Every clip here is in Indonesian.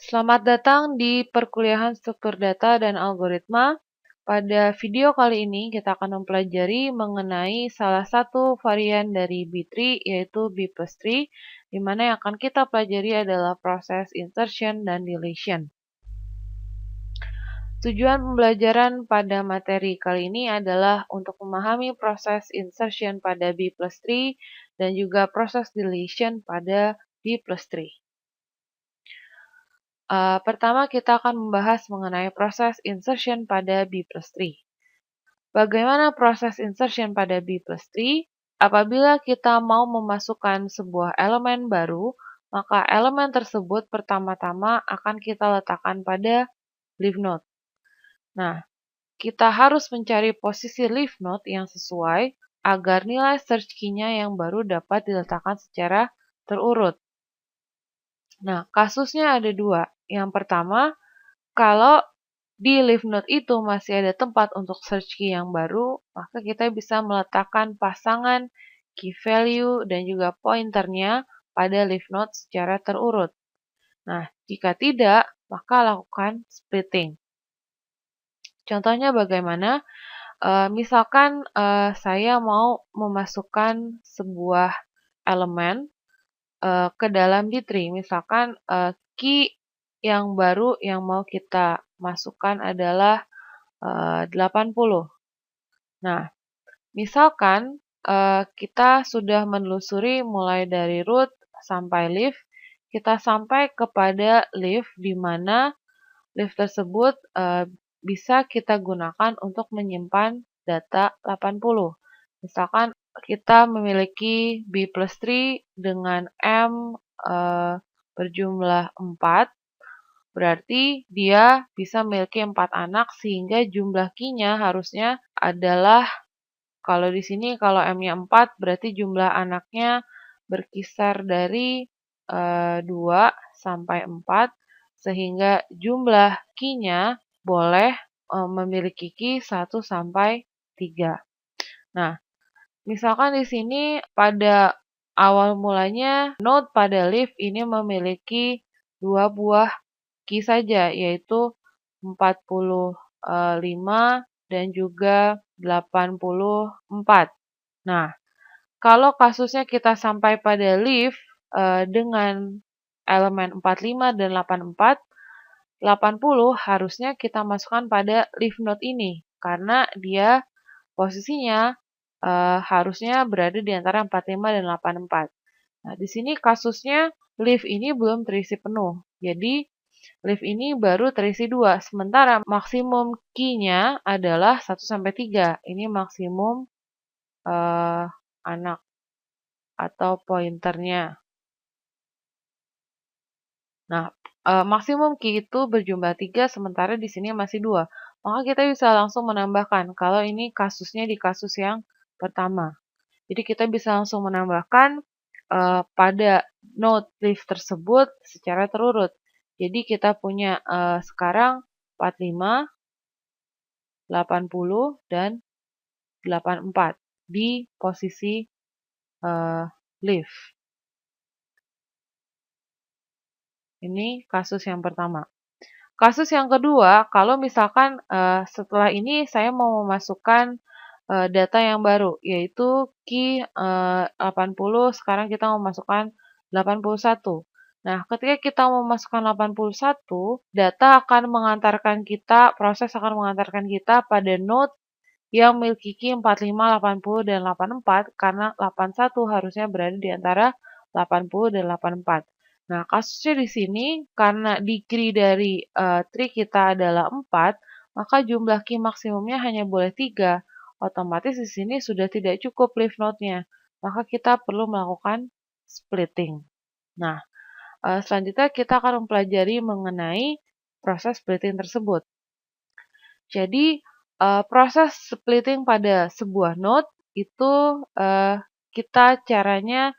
Selamat datang di perkuliahan struktur data dan algoritma. Pada video kali ini kita akan mempelajari mengenai salah satu varian dari B-tree yaitu B+tree, di mana yang akan kita pelajari adalah proses insertion dan deletion. Tujuan pembelajaran pada materi kali ini adalah untuk memahami proses insertion pada B+tree dan juga proses deletion pada B+tree. Pertama, kita akan membahas mengenai proses insertion pada B+tree. Bagaimana proses insertion pada B+tree? Apabila kita mau memasukkan sebuah elemen baru, maka elemen tersebut pertama-tama akan kita letakkan pada leaf node. Nah, kita harus mencari posisi leaf node yang sesuai agar nilai search key-nya yang baru dapat diletakkan secara terurut. Nah, kasusnya ada dua. Yang pertama, kalau di leaf node itu masih ada tempat untuk search key yang baru, maka kita bisa meletakkan pasangan key value dan juga pointernya pada leaf node secara terurut. Nah, jika tidak, maka lakukan splitting. Contohnya bagaimana? Misalkan saya mau memasukkan sebuah elemen ke dalam B-tree. Misalkan key yang baru yang mau kita masukkan adalah 80. Nah, misalkan kita sudah menelusuri mulai dari root sampai leaf, kita sampai kepada leaf di mana leaf tersebut bisa kita gunakan untuk menyimpan data 80. Misalkan kita memiliki B+tree dengan M berjumlah 4, berarti dia bisa memiliki 4 anak sehingga jumlah key-nya harusnya adalah, kalau di sini kalau M-nya 4 berarti jumlah anaknya berkisar dari 2 sampai 4 sehingga jumlah key-nya boleh memiliki key 1 sampai 3. Nah, misalkan di sini pada awal mulanya node pada leaf ini memiliki 2 buah key saja, yaitu 45 dan juga 84. Nah, kalau kasusnya kita sampai pada leaf dengan elemen 45 dan 84, 80 harusnya kita masukkan pada leaf node ini, karena dia posisinya harusnya berada di antara 45 dan 84. Nah, di sini kasusnya leaf ini belum terisi penuh. Jadi, leaf ini baru terisi 2, sementara maksimum key-nya adalah 1 sampai 3. Ini maksimum anak atau pointernya. Nah, maksimum key itu berjumlah 3, sementara di sini masih 2. Maka kita bisa langsung menambahkan, kalau ini kasusnya di kasus yang pertama. Jadi kita bisa langsung menambahkan pada node leaf tersebut secara terurut. Jadi kita punya sekarang 45, 80, dan 84 di posisi leaf. Ini kasus yang pertama. Kasus yang kedua, kalau misalkan setelah ini saya mau memasukkan data yang baru, yaitu key 80, sekarang kita mau masukkan 81. Nah, ketika kita memasukkan 81, proses akan mengantarkan kita pada node yang memiliki key 45, 80, dan 84, karena 81 harusnya berada di antara 80 dan 84. Nah, kasusnya di sini, karena degree dari tree kita adalah 4, maka jumlah key maksimumnya hanya boleh 3. Otomatis di sini sudah tidak cukup leaf node-nya. Maka kita perlu melakukan splitting. Nah, selanjutnya kita akan mempelajari mengenai proses splitting tersebut. Jadi, proses splitting pada sebuah node itu kita caranya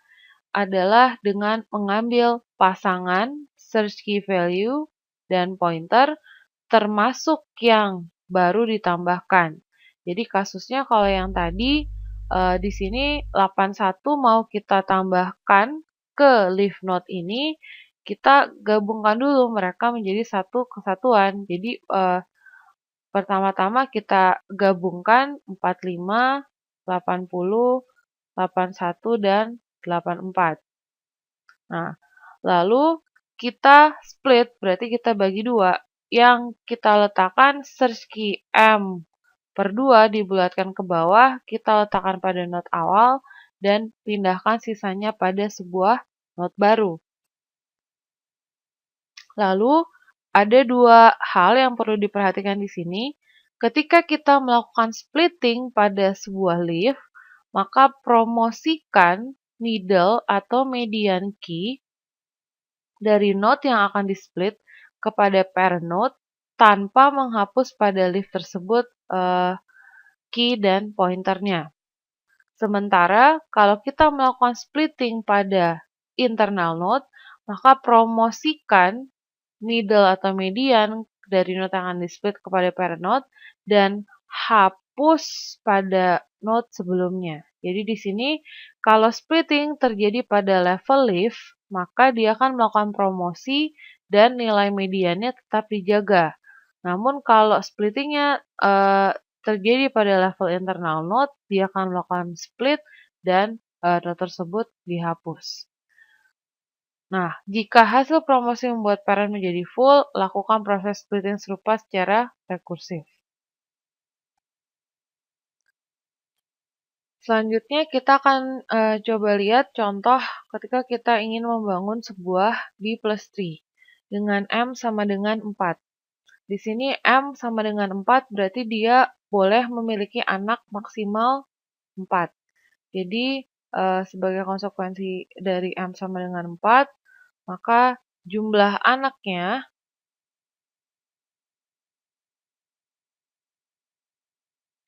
adalah dengan mengambil pasangan search key value dan pointer termasuk yang baru ditambahkan. Jadi kasusnya kalau yang tadi di sini 81 mau kita tambahkan ke leaf node ini, kita gabungkan dulu mereka menjadi satu kesatuan. Jadi, pertama-tama kita gabungkan 45, 80, 81, dan 84. Nah, lalu kita split, berarti kita bagi dua. Yang kita letakkan search key M/2 dibulatkan ke bawah, kita letakkan pada node awal, dan pindahkan sisanya pada sebuah node baru. Lalu, ada dua hal yang perlu diperhatikan di sini. Ketika kita melakukan splitting pada sebuah leaf, maka promosikan middle atau median key dari node yang akan di-split kepada parent node tanpa menghapus pada leaf tersebut key dan pointernya. Sementara kalau kita melakukan splitting pada internal node, maka promosikan middle atau median dari node yang akan di-split kepada parent node dan hapus pada node sebelumnya. Jadi di sini kalau splitting terjadi pada level leaf, maka dia akan melakukan promosi dan nilai mediannya tetap dijaga. Namun kalau splittingnya terjadi pada level internal node, dia akan melakukan split dan node tersebut dihapus. Nah, jika hasil promosi membuat parent menjadi full, lakukan proses splitting serupa secara rekursif. Selanjutnya kita akan coba lihat contoh ketika kita ingin membangun sebuah B+3 dengan M sama dengan 4. Di sini M sama dengan 4 berarti dia boleh memiliki anak maksimal 4. Jadi sebagai konsekuensi dari M sama dengan 4, maka jumlah anaknya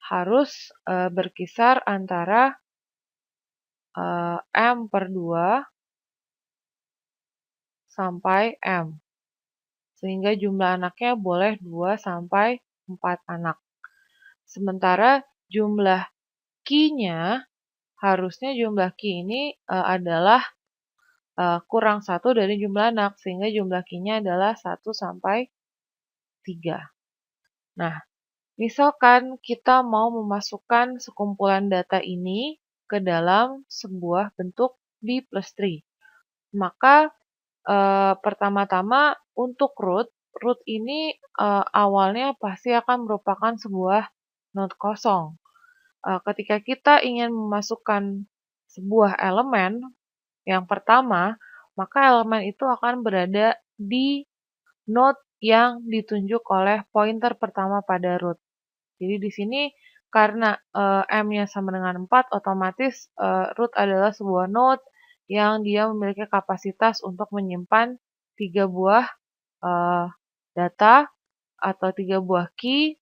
harus berkisar antara M/2 sampai M. Sehingga jumlah anaknya boleh 2 sampai 4 anak. Sementara jumlah key-nya, harusnya jumlah key ini adalah kurang 1 dari jumlah anak, sehingga jumlah key-nya adalah 1 sampai 3. Nah, misalkan kita mau memasukkan sekumpulan data ini ke dalam sebuah bentuk B+3. Maka pertama-tama untuk root ini awalnya pasti akan merupakan sebuah node kosong. Ketika kita ingin memasukkan sebuah elemen yang pertama, maka elemen itu akan berada di node yang ditunjuk oleh pointer pertama pada root. Jadi di sini karena M-nya sama dengan 4, otomatis root adalah sebuah node yang dia memiliki kapasitas untuk menyimpan 3 buah data atau 3 buah key.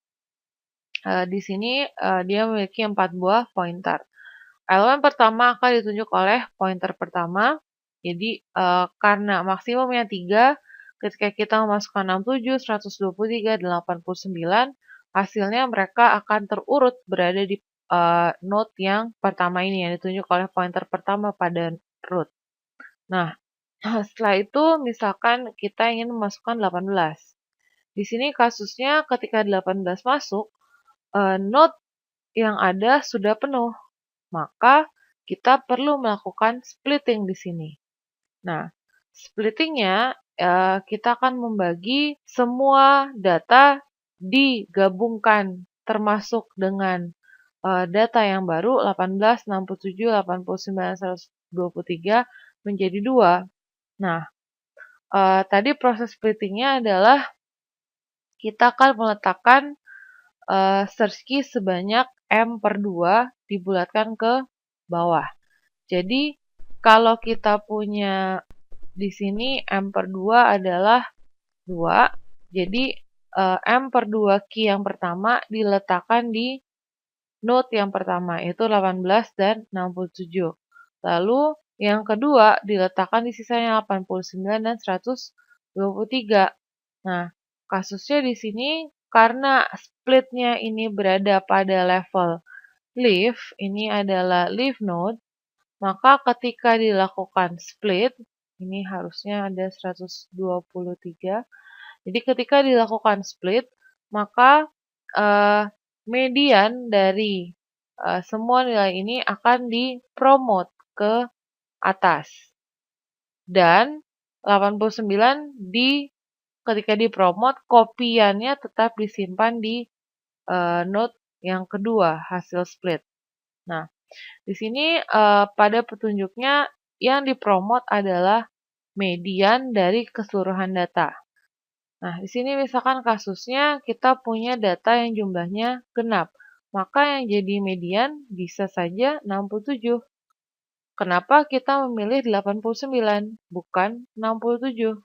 Di sini dia memiliki 4 buah pointer. Elemen pertama akan ditunjuk oleh pointer pertama. Jadi karena maksimumnya 3, ketika kita memasukkan 67, 123, 89, hasilnya mereka akan terurut berada di node yang pertama ini yang ditunjuk oleh pointer pertama pada root. Nah, setelah itu misalkan kita ingin memasukkan 18. Di sini kasusnya ketika 18 masuk, node yang ada sudah penuh. Maka kita perlu melakukan splitting di sini. Nah, splittingnya kita akan membagi semua data digabungkan termasuk dengan data yang baru 18, 67, 89, 123 menjadi 2. Nah, tadi proses splittingnya adalah kita akan meletakkan search key sebanyak M/2 dibulatkan ke bawah. Jadi, kalau kita punya di sini M/2 adalah 2, jadi M/2 key yang pertama diletakkan di node yang pertama, yaitu 18 dan 67. Lalu yang kedua diletakkan di sisanya 89 dan 123. Nah, kasusnya di sini karena splitnya ini berada pada level leaf, ini adalah leaf node, maka ketika dilakukan split, Ini harusnya ada 123. Jadi ketika dilakukan split, maka median dari semua nilai ini akan dipromot ke atas. Dan 89 ketika dipromot, kopiannya tetap disimpan di node yang kedua hasil split. Nah, di sini pada petunjuknya yang dipromot adalah median dari keseluruhan data. Nah, di sini misalkan kasusnya kita punya data yang jumlahnya genap, maka yang jadi median bisa saja 67. Kenapa kita memilih 89, bukan 67?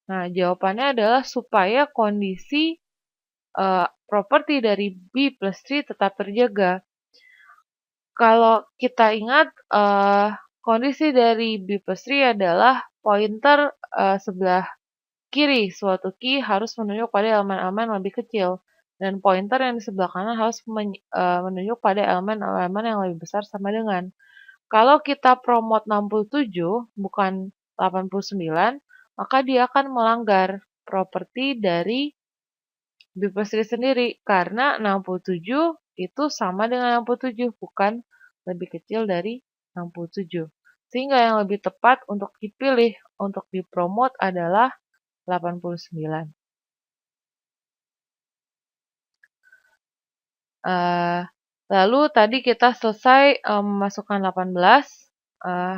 Nah, jawabannya adalah supaya kondisi properti dari B plus 3 tetap terjaga. Kalau kita ingat, kondisi dari B plus 3 adalah pointer sebelah kiri suatu key harus menunjuk pada elemen-elemen yang lebih kecil, dan pointer yang di sebelah kanan harus menunjuk pada elemen-elemen yang lebih besar sama dengan. Kalau kita promote 67 bukan 89, maka dia akan melanggar properti dari B plus 3 sendiri, karena 67 itu sama dengan 67, bukan lebih kecil dari 67. Sehingga yang lebih tepat untuk dipilih untuk dipromot adalah 89. Lalu tadi kita selesai memasukkan 18,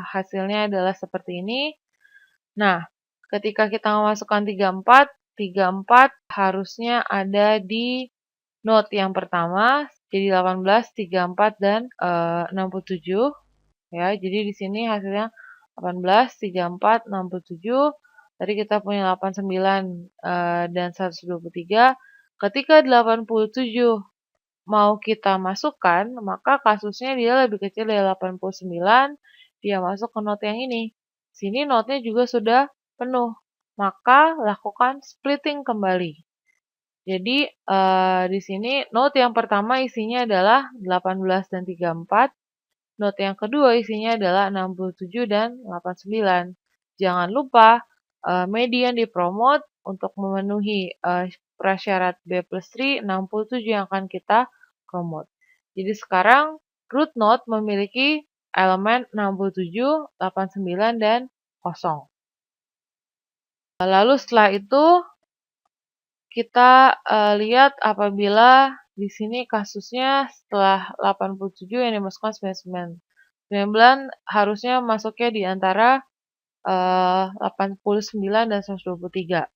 hasilnya adalah seperti ini. Nah, ketika kita memasukkan 34 harusnya ada di node yang pertama, jadi 18, 34, dan 67. Ya, jadi di sini hasilnya 18, 34, 67. Tadi kita punya 89 dan 123. Ketika 87 mau kita masukkan, maka kasusnya dia lebih kecil dari 89, dia masuk ke node yang ini. Sini node-nya juga sudah penuh, maka lakukan splitting kembali. Jadi di sini node yang pertama isinya adalah 18 dan 34. Node yang kedua isinya adalah 67 dan 89. Jangan lupa median dipromot untuk memenuhi prasyarat B plus 3, 67 yang akan kita promote. Jadi sekarang root node memiliki elemen 67, 89, dan 0. Lalu setelah itu kita lihat apabila di sini kasusnya setelah 87 yang dimasukkan 99. 99 harusnya masuknya di antara 89 dan 123.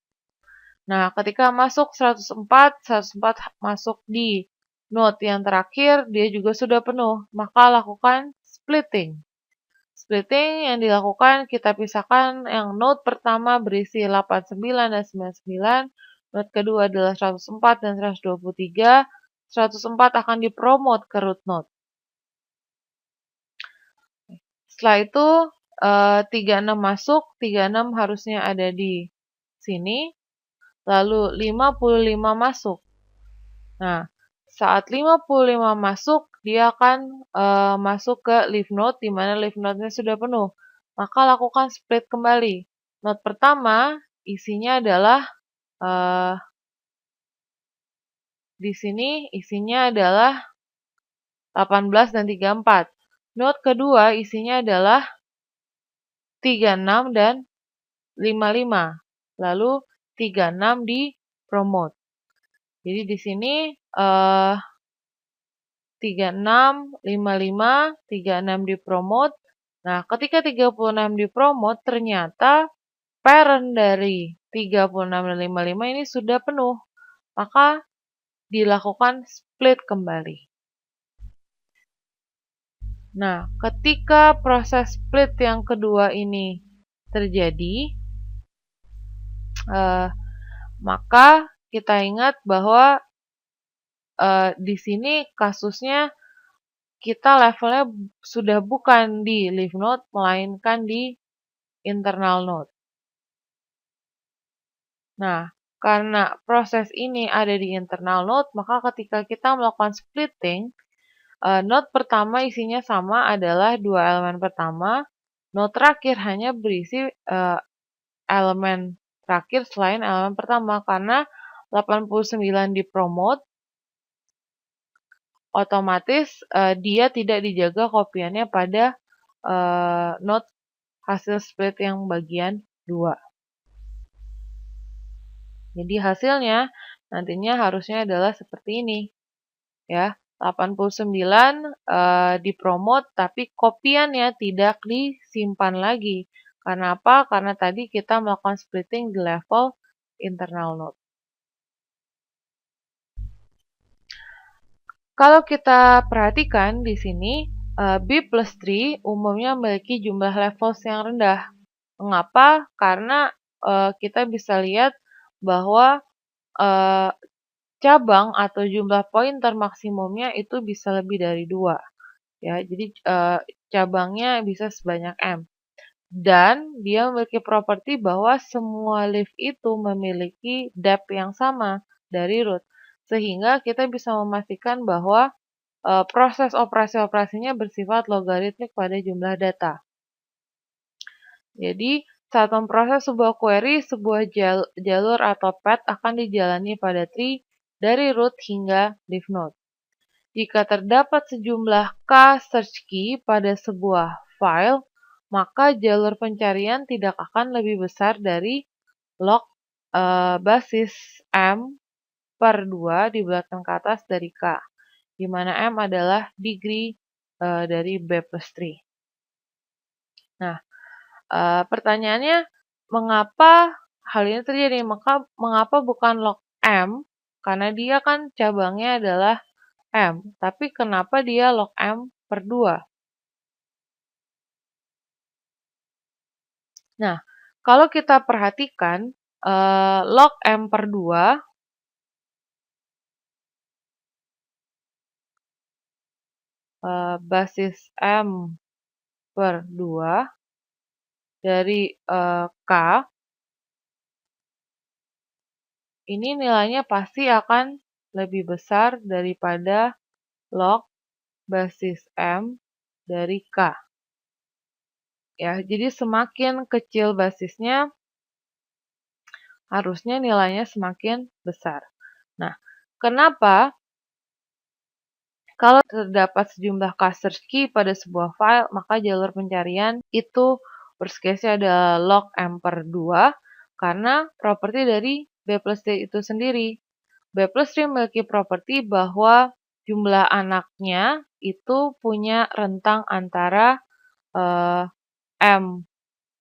Nah, ketika masuk 104 masuk di node yang terakhir, dia juga sudah penuh. Maka lakukan splitting. Splitting yang dilakukan, kita pisahkan yang node pertama berisi 89 dan 99. Node kedua adalah 104 dan 123. 104 akan dipromot ke root node. Setelah itu 36 masuk, 36 harusnya ada di sini. Lalu 55 masuk. Nah, saat 55 masuk, dia akan masuk ke leaf node, di mana leaf node-nya sudah penuh. Maka lakukan split kembali. Node pertama isinya adalah di sini isinya adalah 18 dan 34. Node kedua isinya adalah 36 dan 55. Lalu 36 di promote. Jadi di sini 36, 55, 36 di promote. Nah, ketika 36 di promote, ternyata parent dari 36 dan 55 ini sudah penuh. Maka dilakukan split kembali. Nah, ketika proses split yang kedua ini terjadi, maka kita ingat bahwa di sini kasusnya kita levelnya sudah bukan di leaf node, melainkan di internal node. Nah, karena proses ini ada di internal node, maka ketika kita melakukan splitting, node pertama isinya sama adalah dua elemen pertama, node terakhir hanya berisi elemen terakhir selain elemen pertama, karena 89 dipromote, otomatis dia tidak dijaga kopiannya pada node hasil split yang bagian 2. Jadi hasilnya nantinya harusnya adalah seperti ini, ya. 89 dipromote tapi kopiannya tidak disimpan lagi. Karena apa? Karena tadi kita melakukan splitting di level internal node. Kalau kita perhatikan di sini, B+3 umumnya memiliki jumlah levels yang rendah. Mengapa? Karena kita bisa lihat bahwa cabang atau jumlah pointer maksimumnya itu bisa lebih dari 2. Ya, jadi cabangnya bisa sebanyak M. Dan dia memiliki properti bahwa semua leaf itu memiliki depth yang sama dari root. Sehingga kita bisa memastikan bahwa proses operasi-operasinya bersifat logaritmik pada jumlah data. Jadi, saat memproses sebuah query, sebuah jalur atau path akan dijalani pada tree dari root hingga leaf node. Jika terdapat sejumlah k search key pada sebuah file, maka jalur pencarian tidak akan lebih besar dari log basis M per 2 dibulatkan ke atas dari K, di mana M adalah degree dari B+3. Nah, pertanyaannya, mengapa hal ini terjadi? Mengapa bukan log M? Karena dia kan cabangnya adalah M, tapi kenapa dia log M per 2? Nah, kalau kita perhatikan log M per 2 basis M per 2 dari K, ini nilainya pasti akan lebih besar daripada log basis M dari K. Ya, jadi semakin kecil basisnya, harusnya nilainya semakin besar. Nah, kenapa? Kalau terdapat sejumlah search key pada sebuah file, maka jalur pencarian itu worst case-nya adalah log M per 2, karena properti dari B+3 itu sendiri. B+3 memiliki properti bahwa jumlah anaknya itu punya rentang antara M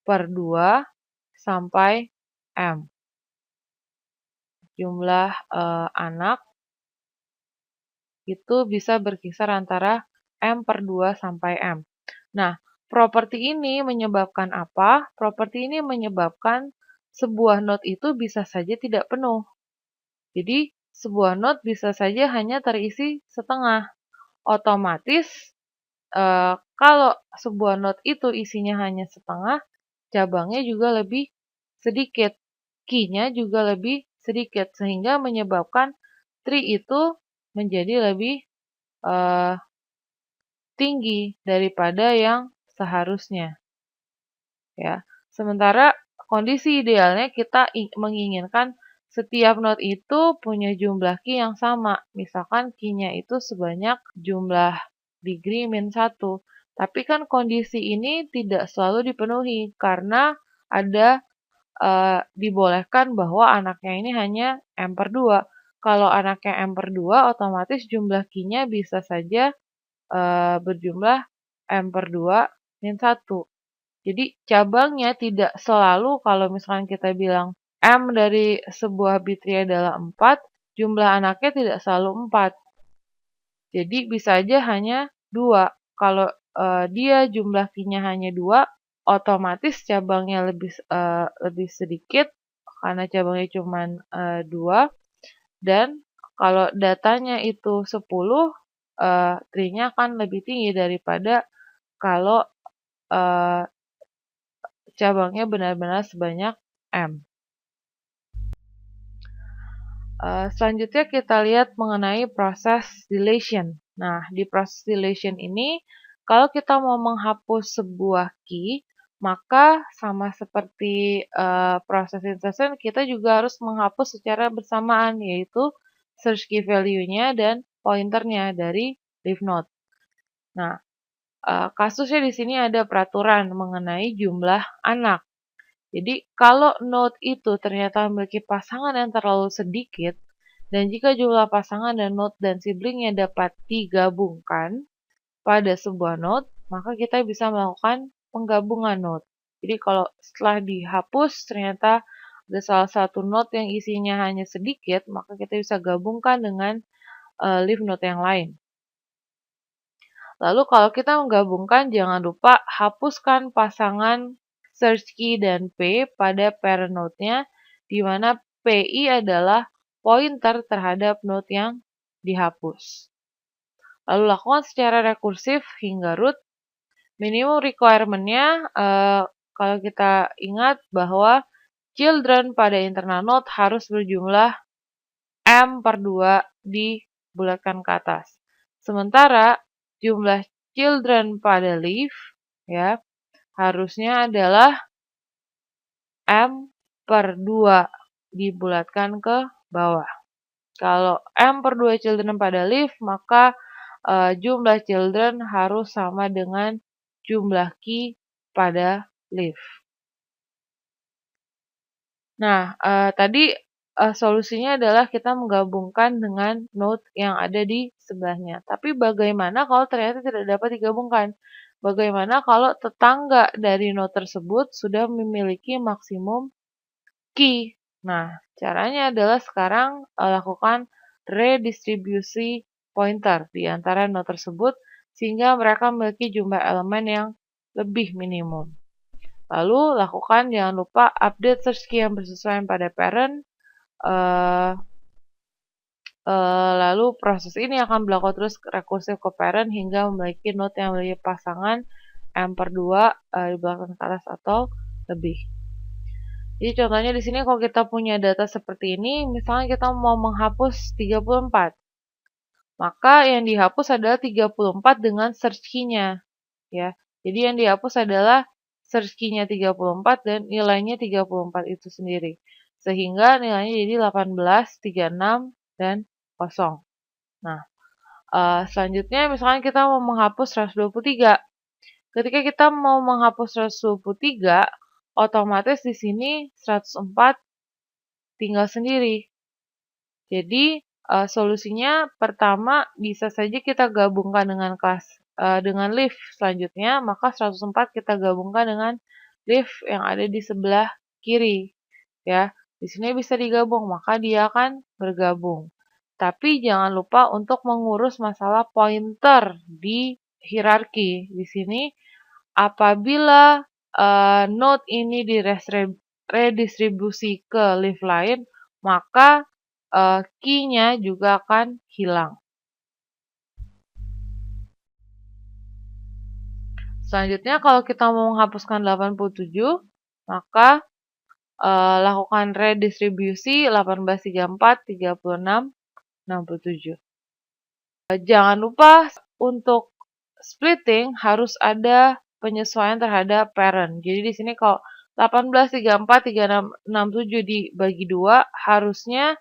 per 2 sampai M. Jumlah anak itu bisa berkisar antara M per 2 sampai M. Nah, properti ini menyebabkan apa? Properti ini menyebabkan sebuah node itu bisa saja tidak penuh. Jadi, sebuah node bisa saja hanya terisi setengah. Otomatis, kalau sebuah node itu isinya hanya setengah, cabangnya juga lebih sedikit. Key-nya juga lebih sedikit, sehingga menyebabkan tree itu menjadi lebih tinggi daripada yang seharusnya. Ya. Sementara kondisi idealnya kita menginginkan setiap node itu punya jumlah key yang sama. Misalkan key-nya itu sebanyak jumlah degree min 1. Tapi kan kondisi ini tidak selalu dipenuhi karena ada dibolehkan bahwa anaknya ini hanya M per 2. Kalau anaknya M per 2, otomatis jumlah key-nya bisa saja berjumlah M per 2 min 1. Jadi cabangnya tidak selalu kalau misalkan kita bilang M dari sebuah B-tree adalah 4, jumlah anaknya tidak selalu 4. Jadi bisa aja hanya 2. Kalau dia jumlah key-nya hanya 2, otomatis cabangnya lebih sedikit karena cabangnya cuma 2. Dan kalau datanya itu 10, tree-nya akan lebih tinggi daripada kalau cabangnya benar-benar sebanyak M. Selanjutnya kita lihat mengenai proses deletion. Nah, di proses deletion ini, kalau kita mau menghapus sebuah key, maka sama seperti proses insertion, kita juga harus menghapus secara bersamaan, yaitu search key value-nya dan pointernya dari leaf node. Nah, kasusnya di sini ada peraturan mengenai jumlah anak. Jadi, kalau node itu ternyata memiliki pasangan yang terlalu sedikit, dan jika jumlah pasangan dan node dan siblingnya dapat digabungkan pada sebuah node, maka kita bisa melakukan penggabungan node. Jadi kalau setelah dihapus ternyata ada salah satu node yang isinya hanya sedikit, maka kita bisa gabungkan dengan leaf node yang lain. Lalu kalau kita menggabungkan, jangan lupa hapuskan pasangan search key dan P pada parent node-nya, di mana PI adalah pointer terhadap node yang dihapus. Lalu lakukan secara rekursif hingga root. Minimum requirement-nya, kalau kita ingat bahwa children pada internal node harus berjumlah M/2 dibulatkan ke atas. Sementara jumlah children pada leaf ya harusnya adalah M/2 dibulatkan ke bawah. Kalau M/2 children pada leaf, maka jumlah children harus sama dengan jumlah key pada leaf. Nah, tadi solusinya adalah kita menggabungkan dengan node yang ada di sebelahnya. Tapi bagaimana kalau ternyata tidak dapat digabungkan? Bagaimana kalau tetangga dari node tersebut sudah memiliki maksimum key? Nah, caranya adalah sekarang lakukan redistribusi pointer di antara node tersebut sehingga mereka memiliki jumlah elemen yang lebih minimum. Lalu lakukan jangan lupa update search key yang bersesuaian pada parent. Lalu proses ini akan berlaku terus rekursif ke parent hingga memiliki node yang memiliki pasangan M/2 di belakang ke atas atau lebih. Jadi contohnya di sini kalau kita punya data seperti ini, misalnya kita mau menghapus 34. Maka yang dihapus adalah 34 dengan search key-nya, ya. Jadi yang dihapus adalah search key-nya 34 dan nilainya 34 itu sendiri. Sehingga nilainya jadi 18, 36, dan 0. Nah, selanjutnya misalnya kita mau menghapus 123. Ketika kita mau menghapus 123, otomatis di sini 104 tinggal sendiri. Jadi, solusinya pertama bisa saja kita gabungkan dengan dengan leaf selanjutnya, maka 104 kita gabungkan dengan leaf yang ada di sebelah kiri, ya. Di sini bisa digabung, maka dia akan bergabung. Tapi jangan lupa untuk mengurus masalah pointer di hierarki. Di sini apabila node ini redistribusi ke leaf lain, maka key-nya juga akan hilang. Selanjutnya kalau kita mau menghapuskan 87, maka lakukan redistribusi 18, 34, 36, 67. Jangan lupa untuk splitting harus ada penyesuaian terhadap parent. Jadi di sini kalau 18, 34, 36, 67 dibagi 2, harusnya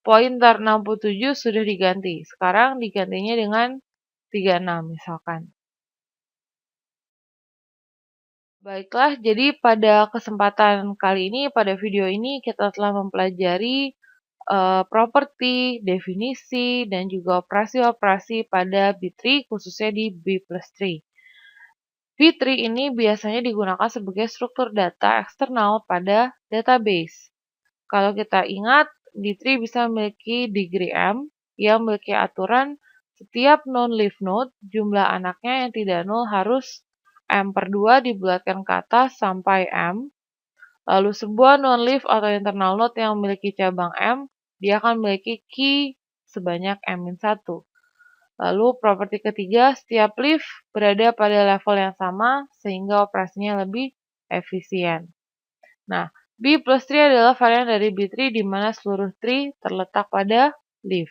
pointer 67 sudah diganti. Sekarang digantinya dengan 36 misalkan. Baiklah, jadi pada kesempatan kali ini, pada video ini kita telah mempelajari properti, definisi, dan juga operasi-operasi pada B-tree khususnya di B+tree. B-tree ini biasanya digunakan sebagai struktur data eksternal pada database. Kalau kita ingat, B-tree bisa memiliki degree M yang memiliki aturan setiap non-leaf node, jumlah anaknya yang tidak nol harus M/2 dibulatkan ke atas sampai M. Lalu sebuah non-leaf atau internal node yang memiliki cabang M, dia akan memiliki key sebanyak M-1. Lalu properti ketiga, setiap leaf berada pada level yang sama sehingga operasinya lebih efisien. Nah, B+tree adalah varian dari B-tree di mana seluruh tree terletak pada leaf.